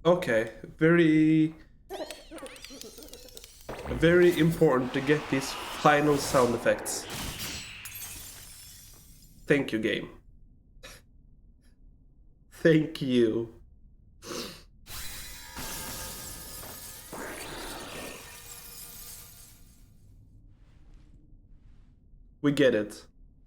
Okay, very important to get these final sound effects. Thank you, game. Thank you. We get it.